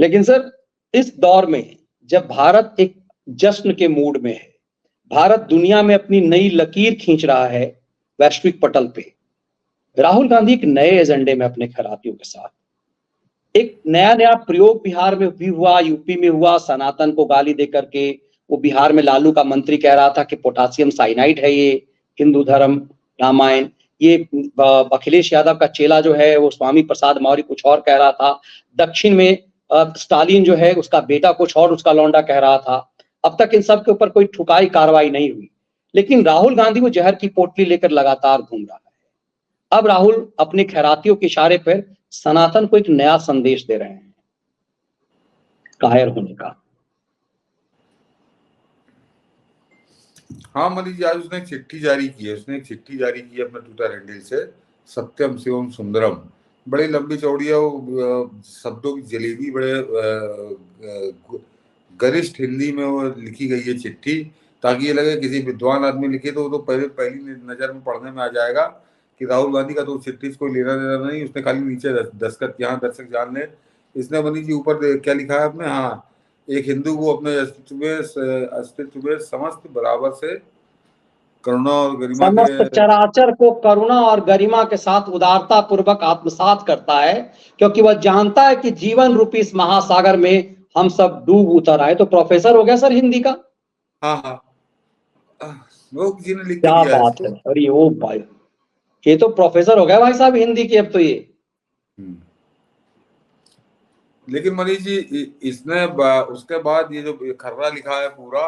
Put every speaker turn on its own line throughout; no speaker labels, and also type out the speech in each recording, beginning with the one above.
लेकिन सर इस दौर में जब भारत एक जश्न के मूड में है, भारत दुनिया में अपनी नई लकीर खींच रहा है वैश्विक पटल पे, राहुल गांधी एक नए एजेंडे में अपने खरातियों के साथ एक नया प्रयोग बिहार में भी हुआ, यूपी में हुआ, सनातन को गाली दे करके वो बिहार में लालू का मंत्री कह रहा था कि पोटासियम साइनाइड है ये, हिंदू धर्म रामायण। ये अखिलेश यादव का चेला जो है वो स्वामी प्रसाद मौर्य कुछ और कह रहा था। दक्षिण में स्टालिन जो है उसका बेटा कुछ और उसका लौंडा कह रहा था। अब तक इन सब के ऊपर कोई ठुकाई कार्रवाई नहीं हुई, लेकिन राहुल गांधी वो जहर की पोटली लेकर लगातार घूम रहा है। अब राहुल अपने खैरातियों के इशारे पर सनातन को एक नया संदेश दे रहे हैं, कायर होने का।
हाँ मनीष जी, आज उसने एक चिट्ठी जारी की है। उसने एक चिट्ठी जारी की है अपने ट्विटर हैंडल से, सत्यम शिवम सुंदरम। बड़ी लंबी चौड़ी है, शब्दों की जलेबी, बड़े गरिष्ठ हिंदी में वो लिखी गई है चिट्ठी, ताकि ये लगे किसी विद्वान आदमी लिखे तो पहली नजर में पढ़ने में आ जाएगा कि राहुल गांधी का तो चिट्ठी से कोई लेना देना नहीं। उसने खाली नीचे दस्तखत, यहाँ दर्शक जान ले, इसने मनीष जी ऊपर क्या लिखा है आपने, हाँ, एक हिंदू को अपने अस्तित्व में समस्त बराबर से करुणा और गरिमा
समस्त चराचर को करुणा और गरिमा के साथ उदारता पूर्वक आत्मसात करता है, क्योंकि वह जानता है कि जीवन रूपी इस महासागर में हम सब डूब उतर आए। तो प्रोफेसर हो गया सर हिंदी का।
हाँ हाँ, वो किसी ने लिख के
क्या
दिया है
बात है। अरे ओ भाई, ये तो प्रोफेसर हो गया भाई साहब हिंदी की अब तो ये।
लेकिन मनीष जी इसने उसके बाद ये जो खर्रा लिखा है पूरा,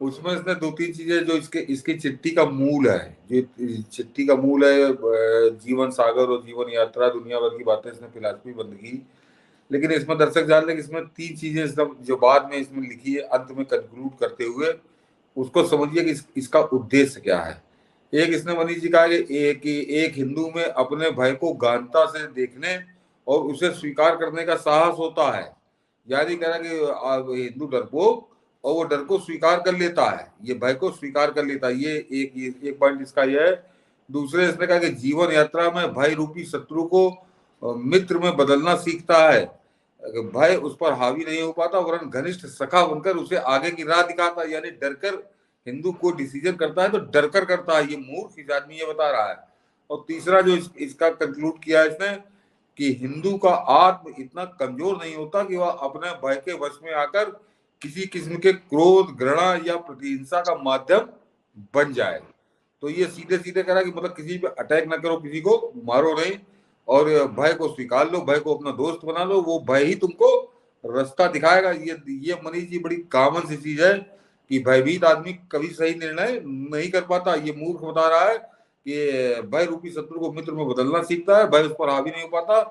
उसमें इसने दो तीन चीजें जो इसकी चिट्ठी का मूल है, जो चिट्ठी का मूल है, जीवन सागर और जीवन यात्रा, दुनिया भर की बातें इसने फिलॉसफी बंद की। लेकिन इसमें दर्शक जान लें कि इसमें तीन चीजें जो बाद में इसमें लिखी है, अंत में कंक्लूड करते हुए उसको समझिए कि इसका उद्देश्य क्या है। एक इसने मनीष जी कहा कि एक हिंदू में अपने भय को गहनता से देखने और उसे स्वीकार करने का साहस होता है। यानी कह रहा कि हिंदू डरपोक और वो डर को स्वीकार कर लेता है, ये भय को स्वीकार कर लेता है। ये एक पॉइंट इसका यह है। दूसरे इसने कहा कि जीवन यात्रा में भय रूपी शत्रु को मित्र में बदलना सीखता है। भय उस पर हावी नहीं हो पाता, वरन घनिष्ठ सखा बनकर उसे आगे की राह दिखाता है। यानी डरकर हिंदू को डिसीजन करता है तो डरकर करता है, ये मूर्ख इस आदमी ये बता रहा है। और तीसरा जो इसका कंक्लूड किया है इसने कि हिंदू का आत्म इतना कमजोर नहीं होता कि वह अपने भय के वश में आकर किसी किस्म के क्रोध, घृणा या प्रतिहिंसा का माध्यम बन जाए। तो ये सीधे सीधे कह रहा कि मतलब किसी पे अटैक ना करो, किसी को मारो नहीं, और भय को स्वीकार लो, भय को अपना दोस्त बना लो, वो भय ही तुमको रास्ता दिखाएगा। ये मनीष जी बड़ी कॉमन सी चीज है कि भयभीत आदमी कभी सही निर्णय नहीं कर पाता। ये मूर्ख बता रहा है कि भय रूपी शत्रु को मित्र में बदलना सीखता है, भय उस पर हावी नहीं हो पाता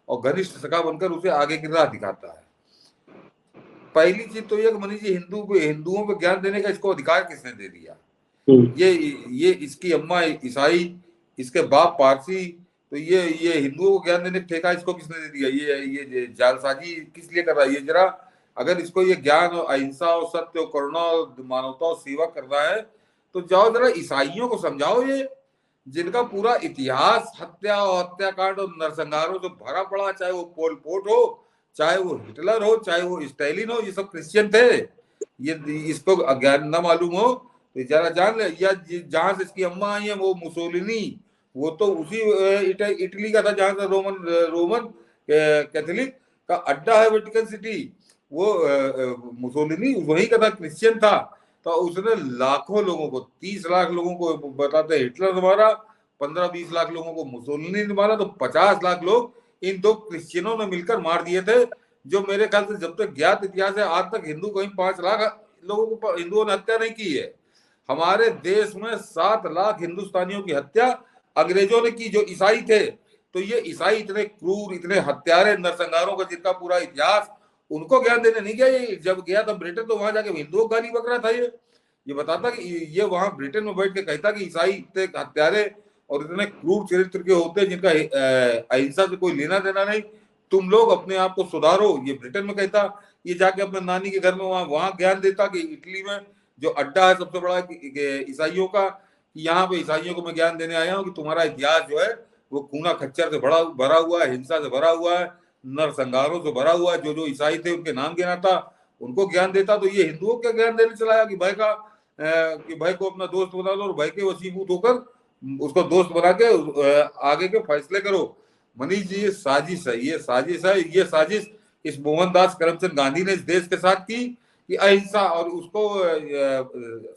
और घनिष्ठ सखा बनकर उसे आगे की राह दिखाता है। पहली चीज तो ये मनीष जी, हिंदुओं को ज्ञान देने का इसको अधिकार किसने दे दिया? ये इसकी अम्मा ईसाई, इसके बाप पारसी, तो ये हिंदुओं को ज्ञान देने का ठेका इसको किसने दे दिया? ये जालसाजी किस लिए कर रहा है? ये जरा अगर इसको ये ज्ञान और अहिंसा और सत्य और करुणा और मानवता और सेवा कर रहा है तो जाओ जरा ईसाइयों को समझाओ, ये जिनका पूरा इतिहास हत्या और हत्याकांड और नरसंहारों से भरा पड़ा, चाहे वो पोल पोट हो, चाहे वो हिटलर हो, चाहे वो स्टालिन हो, ये सब क्रिश्चियन थे। ये इसको अज्ञान न मालूम हो तो जरा जान ले। या जहां से इसकी अम्मा आई है वो मुसोलिनी, वो तो उसी इटली का था जहां से रोमन कैथोलिक का अड्डा है वेटिकन सिटी। वो मुसोलिनी वही का था, क्रिश्चियन था। तो उसने लाखों लोगों को, 30 लाख लोगों को बताते हिटलर ने मारा, 15-20 लाख लोगों को मुसोलिनी ने मारा, तो 50 लाख लोग इन दो क्रिश्चियनों ने मिलकर मार दिए थे। जो मेरे ख्याल से जब तक ज्ञात इतिहास है आज तक हिंदू कहीं 5 लाख लोगों को हिंदुओं ने हत्या नहीं की है। हमारे देश में 7 लाख हिंदुस्तानियों की हत्या अंग्रेजों ने की जो ईसाई थे। तो ये ईसाई इतने क्रूर, इतने हत्यारे, नरसंहारों का जिनका पूरा इतिहास, उनको ज्ञान देने नहीं गया। ये जब गया था ब्रिटेन तो वहां जाके हिंदुओं का गाली बक रहा था। ये बताता कि ये वहां ब्रिटेन में बैठ के कहता कि ईसाई इतने हत्यारे और इतने क्रूर चरित्र के होते हैं जिनका अहिंसा से कोई लेना देना नहीं, तुम लोग अपने आप को सुधारो। ये ब्रिटेन में कहता। ये जाके अपने नानी के घर में वहां ज्ञान देता कि इटली में जो अड्डा है सबसे बड़ा ईसाइयों का, यहाँ पे ईसाइयों को मैं ज्ञान देने आया हूँ कि तुम्हारा इतिहास जो है वो खूना खच्चर से भरा हुआ है, हिंसा से भरा हुआ है, नरसंहारों से भरा हुआ है। जो जो ईसाई थे उनके नाम गिनाता, उनको ज्ञान देता। तो ये हिंदुओं क्या ज्ञान देने चलाया कि भाई को अपना दोस्त बना लो और भाई के वसीभूत होकर उसको दोस्त बना के आगे के फैसले करो। मनीष जी, ये साजिश है, ये साजिश है। ये साजिश इस मोहनदास करमचंद गांधी ने इस देश के साथ की कि अहिंसा, और उसको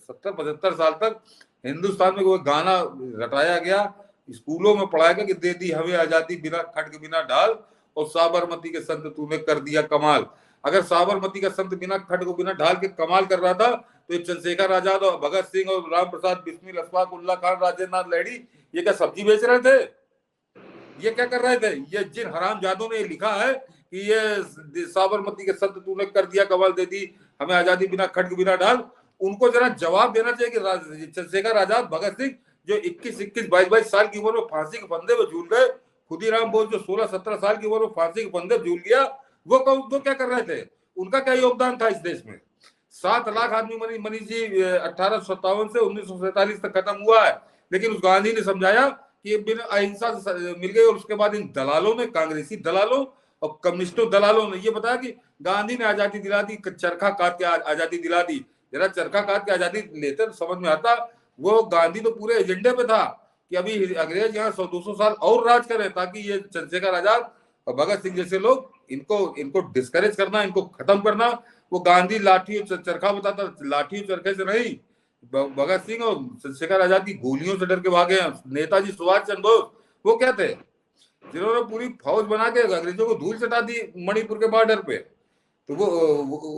70-75 साल तक हिंदुस्तान में वो गाना रटाया गया, स्कूलों में पढ़ाया गया कि दे दी हमें आजादी बिना खड्ग बिना ढाल, और साबरमती के संत तूने कर दिया कमाल। अगर साबरमती का संत बिना खड्ग बिना ढाल के कमाल कर रहा था, तो चंद्रशेखर आजाद और भगत सिंह और राम प्रसाद बिस्मिल, अशफाक उल्ला खान, राजेंद्र नाथ लाहिड़ी, ये क्या सब्जी बेच रहे थे? ये क्या कर रहे थे? ये जिन हरामजादों ने लिखा है कि ये साबरमती के संत तूने कर दिया कमाल, दे दी हमें आजादी बिना खड्ग बिना ढाल, उनको जरा जवाब देना चाहिए कि चंद्रशेखर आजाद, भगत सिंह जो 21-21, 22-22 साल की उम्र में फांसी के फंदे में झूल गए, खुदीराम बोस जो 16-17 साल की उम्र में फांसी के फंदे में झूल गया, वो क्या कर रहे थे? उनका क्या योगदान था इस देश में? 7 लाख आदमी मनीष जी 1857 से 1947 तक खत्म हुआ है। लेकिन उस गांधी ने समझाया कि ये बिना अहिंसा से मिल गई। और उसके बाद इन दलालों ने, कांग्रेसी दलालों और कम्युनिस्टों दलालों ने ये बताया कि गांधी ने आजादी दिला दी, चरखा काट के आजादी दिला दी। जरा चरखा काट के आजादी लेते समझ में आता। वो गांधी तो पूरे एजेंडे पे था कि अभी अंग्रेज यहाँ 100-200 साल और राज करें, ताकि ये चंद्रशेखर आजाद और भगत सिंह जैसे लोग, इनको डिस्करेज करना, इनको खत्म करना। वो गांधी लाठी और चरखा बताता, लाठी और चरखे से नहीं। भगत सिंह और चंद्रशेखर आजाद की गोलियों से डर के भागे हैं। नेताजी सुभाष चंद्र बोस वो क्या थे? जिन्होंने पूरी फौज बना के अंग्रेजों को धूल चटा दी मणिपुर के बॉर्डर पे। तो वो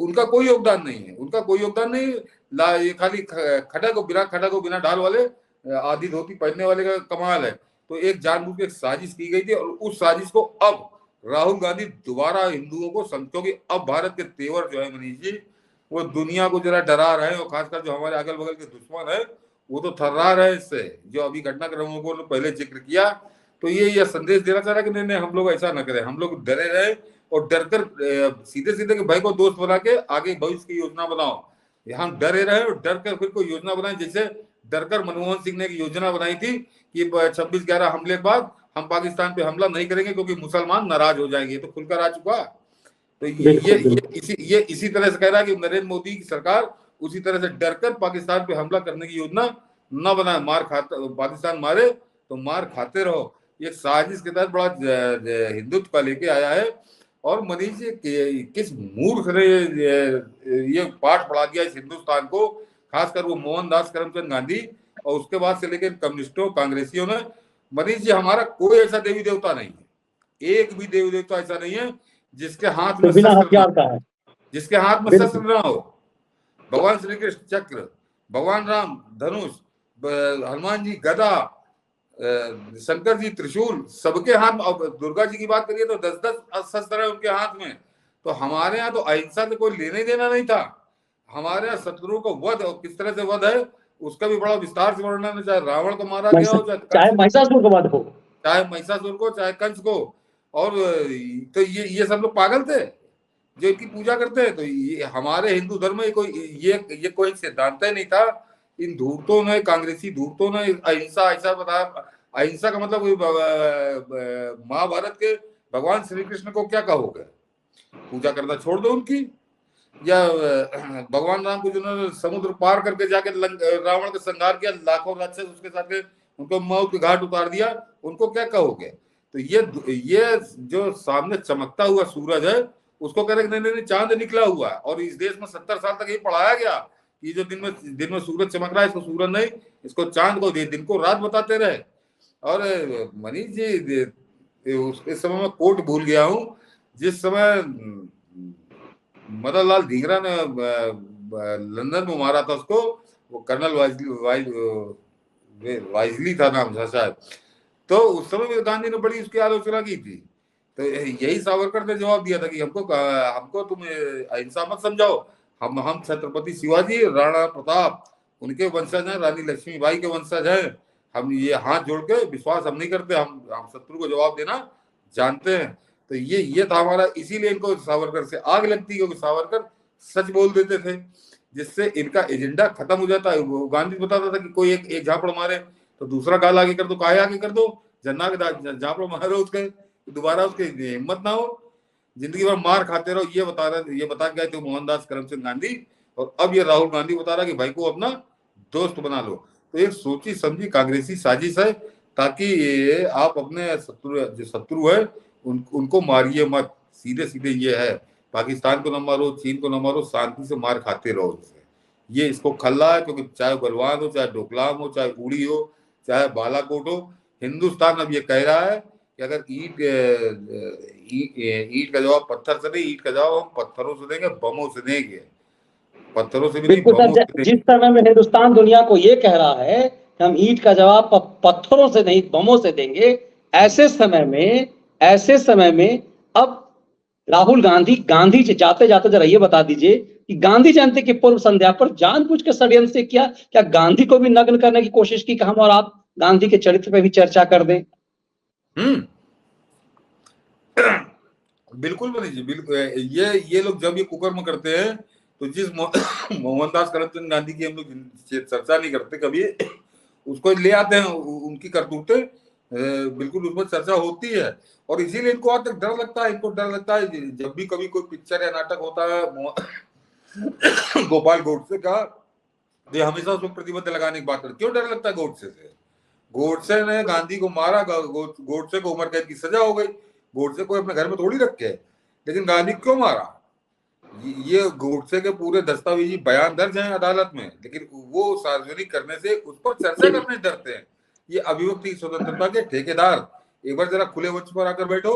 उनका कोई योगदान नहीं है, उनका कोई योगदान नहीं। ये खाली खड़ा को बिना ढाल वाले, आधी धोती पहनने वाले का कमाल है। तो एक जानबूझ के साजिश की गई थी, और उस साजिश को अब राहुल गांधी दोबारा हिंदुओं को क्योंकि अब भारत के तेवर जो है मनीष जी, वो दुनिया को जरा डरा रहे हैं। और खासकर जो हमारे अगल बगल के दुश्मन है, वो तो थर्रा रहे इससे। जो अभी घटनाक्रमों को पहले जिक्र किया, तो ये संदेश देना चाह रहा है कि नहीं हम लोग ऐसा ना करें, हम लोग डरे रहे और डरकर सीधे सीधे के भाई को दोस्त बना के आगे भविष्य की योजना बनाओ। हम डरे रहे और डर कर फिर कोई योजना बनाए। जैसे डरकर मनमोहन सिंह ने एक योजना बनाई थी कि 26/11 हमले के बाद हम पाकिस्तान पे हमला नहीं करेंगे क्योंकि मुसलमान नाराज हो जाएंगे। तो खुलकर आ चुका। तो ये इसी तरह से कह रहा है कि नरेंद्र मोदी की सरकार उसी तरह से डरकर पाकिस्तान पे हमला करने की योजना न बनाए। पाकिस्तान मारे तो मार खाते रहो। ये साजिश के तहत बड़ा हिंदुत्व का लेके आया है। और मनीष जी किस मूर्ख ने ये पाठ पढ़ा दिया इस हिंदुस्तान को, खासकर वो मोहनदास करमचंद गांधी और उसके बाद से लेकर कम्युनिस्टों कांग्रेसियों ने। मनीष जी, हमारा कोई ऐसा देवी देवता नहीं है, एक भी देवी देवता ऐसा नहीं है जिसके हाथ में जिसके हाथ में शस्त्र ना हो। भगवान श्री कृष्ण चक्र, भगवान राम धनुष, हनुमान जी गदा, शंकर जी त्रिशूल, सबके हाथ में। दुर्गा जी की बात करिए तो 10-10 शस्त्र है उनके हाथ में। तो हमारे यहाँ तो अहिंसा से कोई लेने देना नहीं था। हमारे यहाँ शत्रुओं को वध, और किस तरह से वध है उसका भी बड़ा विस्तार से वर्णन है। चाहे रावण को मारा गया हो,
चाहे महिषासुर को वध हो,
चाहे महिषासुर को, चाहे कंस को। और तो ये सब लोग पागल थे जो इनकी पूजा करते हैं। तो ये हमारे हिंदू धर्म में ये कोई सिद्धांत ही नहीं था। इन धूर्तों ने, कांग्रेसी धूर्तों ने अहिंसा ऐसा बताया। अहिंसा का मतलब महाभारत के भगवान श्री कृष्ण को क्या कहोगे? पूजा करना छोड़ दो उनकी। या भगवान राम को जिन्होंने समुद्र पार करके जाके रावण का संहार किया, लाखों राक्षस उसके साथ उनको मौत के घाट उतार दिया, उनको क्या कहोगे? तो ये जो सामने चमकता हुआ सूरज है उसको कह रहे नहीं, चांद निकला हुआ है। और इस देश में 70 साल तक ये पढ़ाया गया कि जो दिन में सूरज चमक रहा है, इसको सूरज नहीं, इसको चांद को दिन को रात बताते रहे। और मनीष जी, इस समय मैं कोट भूल गया हूँ, जिस समय मदन लाल ढींगरा ने लंदन में मारा था उसको, वो कर्नल वाइजली था नाम था शायद। तो उस समय भी गांधी ने बड़ी उसकी आलोचना की थी। तो यही सावरकर ने जवाब दिया था कि हमको तुम अहिंसा मत समझाओ। हम छत्रपति शिवाजी, राणा प्रताप उनके वंशज हैं, रानी लक्ष्मीबाई के वंशज हैं। हम ये हाथ जोड़ के विश्वास हम नहीं करते, हम शत्रु को जवाब देना जानते हैं। तो ये था हमारा। इसीलिए इनको सावरकर से आग लगती, क्योंकि सावरकर सच बोल देते थे, जिससे इनका एजेंडा खत्म हो जाता है। गांधी बताता था कि कोई एक झापड़ मारे तो दूसरा गाल आगे कर दो, काय आगे कर दो, जन्ना के झापड़ मारो उसके, दोबारा उसकी हिम्मत ना हो। जिंदगी भर मार खाते रहो, ये बता गए थे मोहनदास करमचंद गांधी, और अब ये राहुल गांधी बता रहा कि भाई को अपना दोस्त बना लो। तो एक सोची समझी कांग्रेसी साजिश है, ताकि ये आप अपने जो शत्रु है उनको मारिए मत, सीधे सीधे ये है। पाकिस्तान को न मारो, चीन को न मारो, शांति से मार खाते रहो इससे। ये इसको खल्ला है, क्योंकि चाहे गलवान हो, चाहे डोकलाम हो, चाहे उड़ी हो, चाहे बालाकोट हो, हिंदुस्तान अब ये कह रहा है कि अगर ईट का जवाब पत्थर से नहीं, ईट का जवाब हम पत्थरों से देंगे, बमों से देंगे, पत्थरों से भी नहीं,
बिल्कुल
बमों
सर,
से
जिस
देंगे।
समय में हिंदुस्तान दुनिया को ये कह रहा है कि हम ईंट का जवाब पत्थरों से नहीं बमों से देंगे, ऐसे समय में अब राहुल गांधी जी जाते जाते जरा ये बता दीजिए कि गांधी जयंती की पूर्व संध्या पर जानबूझ के षड्यंत्र से क्या गांधी को भी नग्न करने की कोशिश की कि हम और आप गांधी के चरित्र पे भी चर्चा कर दें?
बिल्कुल मनीष जी, बिल्कुल। ये लोग जब ये कुकर्म करते हैं, तो जिस मोहनदास करमचंद गांधी की हम लोग चर्चा नहीं करते कभी, उसको ले आते हैं, उनकी करतूतें बिल्कुल उस पर चर्चा होती है। और इसीलिए इनको आज तक डर लगता है, जब भी कभी कोई पिक्चर या नाटक होता है गोपाल गोडसे का, तो हमेशा उसमें प्रतिबंध लगाने की बात करते। क्यों डर लगता है गोडसे से? गोडसे ने गांधी को मारा, गोडसे को उम्र कैद की सजा हो गई, गोडसे को अपने घर में थोड़ी रखे, लेकिन गांधी क्यों मारा? ये गोडसे के पूरे दस्तावेजी बयान दर्ज हैं अदालत में, लेकिन वो सार्वजनिक करने से, उस पर चर्चा करने से डरते हैं। ये अभिव्यक्ति स्वतंत्रता के ठेकेदार, एक बार जरा खुले मंच पर आकर बैठो,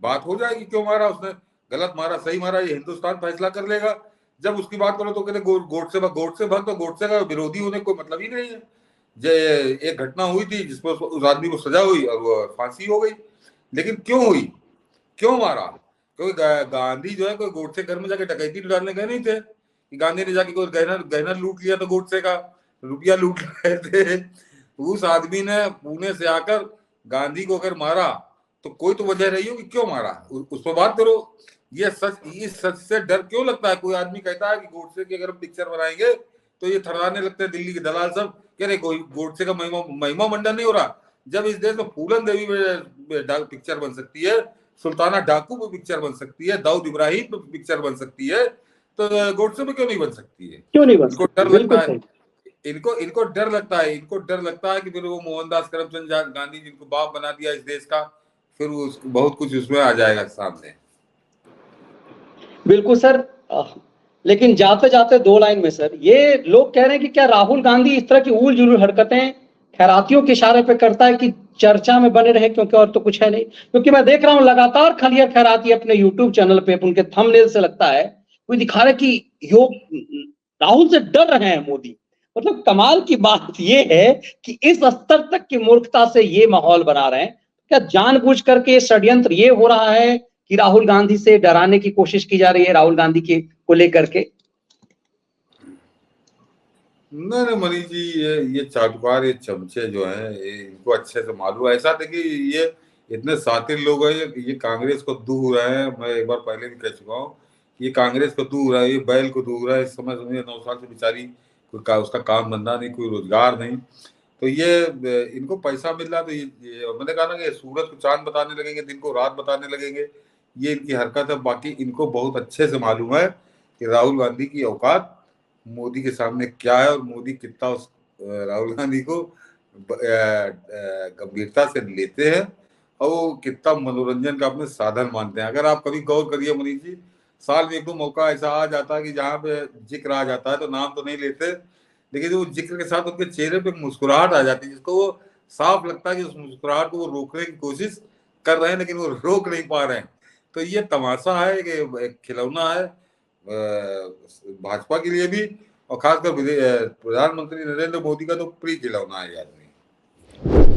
बात हो जाएगी। क्यों मारा उसने, गलत मारा सही मारा, ये हिंदुस्तान फैसला कर लेगा। जब उसकी बात करो तो कहते गोडसे भक्त, तो गोडसे का विरोधी होने कोई मतलब ही नहीं है। एक घटना हुई थी जिसमें उस आदमी को सजा हुई और वो फांसी हो गई, लेकिन क्यों हुई, क्यों मारा? क्योंकि गांधी जो है कोई गोडसे घर में जाके डकैती डालने गए नहीं थे कि गांधी ने जाके कोई गहना लूट लिया, तो गोडसे का रुपया लूट रहे थे। उस आदमी ने पुणे से आकर गांधी को अगर मारा तो कोई तो वजह रही हो कि क्यों मारा, उस पर बात करो। ये सच, इस सच से डर क्यों लगता है? कोई आदमी कहता है कि गोडसे की अगर हम पिक्चर बनाएंगे तो ये थर्राने लगते हैं दिल्ली के दलाल सब, कह रहे कोई गोडसे का महिमा मंडन नहीं हो रहा। जब इस देश में फूलन देवी में पिक्चर बन सकती है, सुल्ताना डाकू पे पिक्चर बन सकती है, दाऊद इब्राहिम पे पिक्चर बन सकती है, तो गोडसे पे क्यों नहीं बन सकती है?
क्यों नहीं बन
इनको
सकती?
डर
बिल्कुल
लगता है,
सही।
इनको डर लगता है कि फिर वो मोहनदास करमचंद गांधी जिनको बाप बना दिया इस देश का, फिर बहुत कुछ उसमें आ जाएगा सामने।
बिल्कुल सर। लेकिन जाते जाते दो लाइन में सर, ये लोग कह रहे हैं कि क्या राहुल गांधी इस तरह की उल जुलूल हरकतें खैरातियों के इशारे पे करता है कि चर्चा में बने रहे, क्योंकि और तो कुछ है नहीं? क्योंकि मैं देख रहा हूं लगातार खलिया खैराती अपने यूट्यूब चैनल पे, उनके थंबनेल से लगता है कोई दिखा रहा है कि योग राहुल से डर रहे हैं मोदी। मतलब कमाल की बात ये है कि इस स्तर तक की मूर्खता से ये माहौल बना रहे हैं। क्या जानबूझ करके षड्यंत्र ये हो रहा है कि राहुल गांधी से डराने की कोशिश की जा रही है, राहुल गांधी के को लेकर के?
नहीं मनीष जी, ये चाटुकार, ये चमचे जो हैं, इनको अच्छे से मालूम है। ऐसा देखिए, ये इतने शातिर लोग हैं, ये कांग्रेस को दूर रहे हैं। मैं एक बार पहले भी कह चुका हूँ, ये कांग्रेस को दूर है, ये बैल को दूर है। इस समय समझिए 9 साल से बेचारी उसका काम धंधा नहीं, कोई रोजगार नहीं, तो ये इनको पैसा मिल रहा है। तो ये मैंने कहा ना कि सूरज को चांद बताने लगेंगे, दिन को रात बताने लगेंगे, ये इनकी हरकत है। बाकी इनको बहुत अच्छे से मालूम है कि राहुल गांधी की औकात मोदी के सामने क्या है, और मोदी कितना राहुल गांधी को गंभीरता से लेते हैं, और वो कितना मनोरंजन का अपने साधन मानते हैं। अगर आप कभी गौर करिए मनीष जी, साल में एक दो मौका ऐसा आ जाता है कि जहाँ पे जिक्र आ जाता है, तो नाम तो नहीं लेते, लेकिन वो जिक्र के साथ उनके चेहरे पे मुस्कुराहट आ जाती है, जिसको वो साफ लगता है कि उस मुस्कुराहट को वो रोकने की कोशिश कर रहे हैं, लेकिन वो रोक नहीं पा रहे हैं। तो ये तमाशा है कि एक खिलौना है भाजपा के लिए भी, और खासकर प्रधानमंत्री नरेंद्र मोदी का तो प्रिय खिलौना है आदमी।